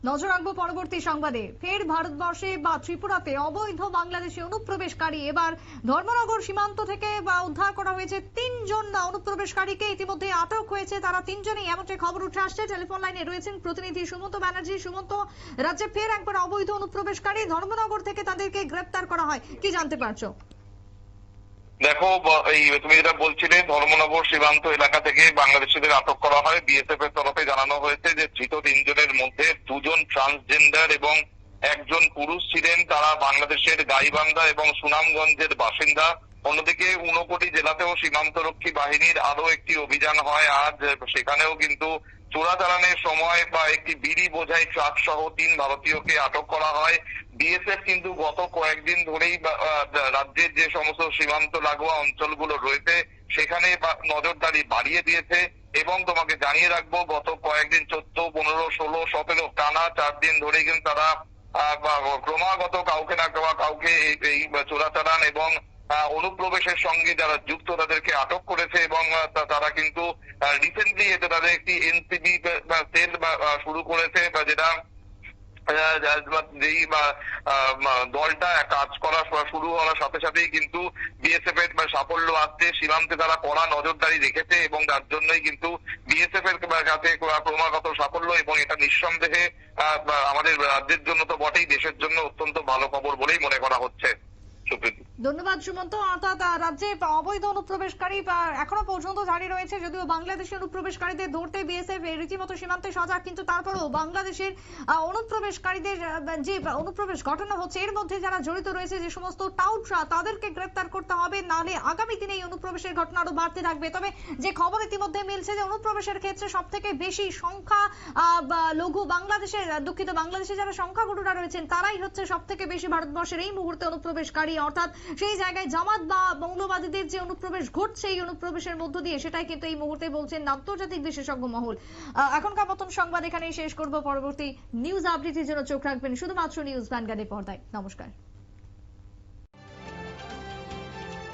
নজর রাখবো পরবর্তী সংবাদে। ফের ভারতবর্ষে বা ত্রিপুরাতে অবৈধ বাংলাদেশি অনুপ্রবেশকারী এবার ধর্মনগর সীমান্ত থেকে উদ্ধার করা হয়েছে। 3 জন অনুপ্রবেশকারীকে ইতিমধ্যে আটক হয়েছে। তারা 3 জনই এমনটাই খবর উঠে আসছে। টেলিফোন লাইনে রয়েছেন প্রতিনিধি সুমন্ত ব্যানার্জি। সুমন্ত, রাজ্যে ফের একবার অবৈধ অনুপ্রবেশকারী ধর্মনগর থেকে তাদেরকে গ্রেপ্তার করা হয়, কি জানতে পারছো? দেখো, এই তুমি যেটা বলছিলে, ধর্মনগর সীমান্ত এলাকা থেকে বাংলাদেশিদের আটক করা হয়। বিএসএফ এর তরফে জানানো হয়েছে যে ধৃত 3 জনের মধ্যে 2 জন ট্রান্সজেন্ডার এবং 1 জন পুরুষ ছিলেন। তারা বাংলাদেশের গাইবান্ধা এবং সুনামগঞ্জের বাসিন্দা। অন্যদিকে ঊনকোটি জেলাতেও সীমান্তরক্ষী বাহিনীর আরো একটি অভিযান হয় আজ। সেখানেও কিন্তু চোরাচালানের সময় একটি বিড়ি বোঝাই ট্রাক সহ 3 ভারতীয়কে আটক করা হয়। বিএসএফ কিন্তু গত কয়েকদিন ধরেই রাজ্যের যে সমস্ত সীমান্ত লাগোয়া অঞ্চলগুলো রয়েছে সেখানে নজরদারি বাড়িয়ে দিয়েছে। এবং তোমাকে জানিয়ে রাখবো, গত কয়েকদিন 14, 15, 16, 17 টানা 4 দিন ধরেই কিন্তু তারা ক্রমাগত কাউকে না কাউকে এই চোরাচালান এবং অনুপ্রবেশের সঙ্গে যারা যুক্ত তাদেরকে আটক করেছে। এবং তারা কিন্তু রিসেন্টলি এতে তাদের একটি এনসিবি সেল শুরু করেছে, যেটা যেই দলটা কাজ করা শুরু হওয়ার সাথে সাথেই কিন্তু বিএসএফ এর সাফল্য আসছে। সীমান্তে তারা কড়া নজরদারি রেখেছে এবং তার জন্যই কিন্তু বিএসএফ এর কাছে ক্রমাগত সাফল্য। এবং এটা নিঃসন্দেহে আমাদের রাজ্যের জন্য তো বটেই, দেশের জন্য অত্যন্ত ভালো খবর বলেই মনে করা হচ্ছে। ধন্যবাদ সুমন্ত। অর্থাৎ রাজ্যে অবৈধ অনুপ্রবেশকারী এখনো পর্যন্ত জারি রয়েছে, যদিও বাংলাদেশের অনুপ্রবেশকারীদের ধরতে বিএসএফ রীতিমতো সীমান্তে সজাগ, কিন্তু তারপরেও বাংলাদেশের অনুপ্রবেশকারীদের যে অনুপ্রবেশ ঘটানো হচ্ছে এর মধ্যে যারা জড়িত রয়েছে, যে সমস্ত টাউটরা, তাদেরকে গ্রেপ্তার করতে হবে, নাহলে আগামী দিনে এই অনুপ্রবেশের ঘটনা আরো বাড়তে থাকবে। তবে যে খবর ইতিমধ্যে মিলছে যে অনুপ্রবেশের ক্ষেত্রে সব থেকে বেশি সংখ্যা লঘু বাংলাদেশের বাংলাদেশে যারা সংখ্যাগুরুরা রয়েছেন তারাই হচ্ছে সব থেকে বেশি ভারতবর্ষের এই মুহূর্তে অনুপ্রবেশকারী। অর্থাৎ সেই জায়গায় জামাত বা মৌলবাদীদের যে অনুপ্রবেশ ঘটছে এই অনুপ্রবেশের মধ্য দিয়ে, সেটাই কিন্তু এই মুহূর্তে বলছেন আন্তর্জাতিক বিশেষজ্ঞ মহল। এখনকার মতন সংবাদ এখানেই শেষ করব। পরবর্তী নিউজ আপডেটের জন্য চোখ রাখবেন শুধুমাত্র নিউজ ভ্যানগার্ডের পর্দায়। নমস্কার।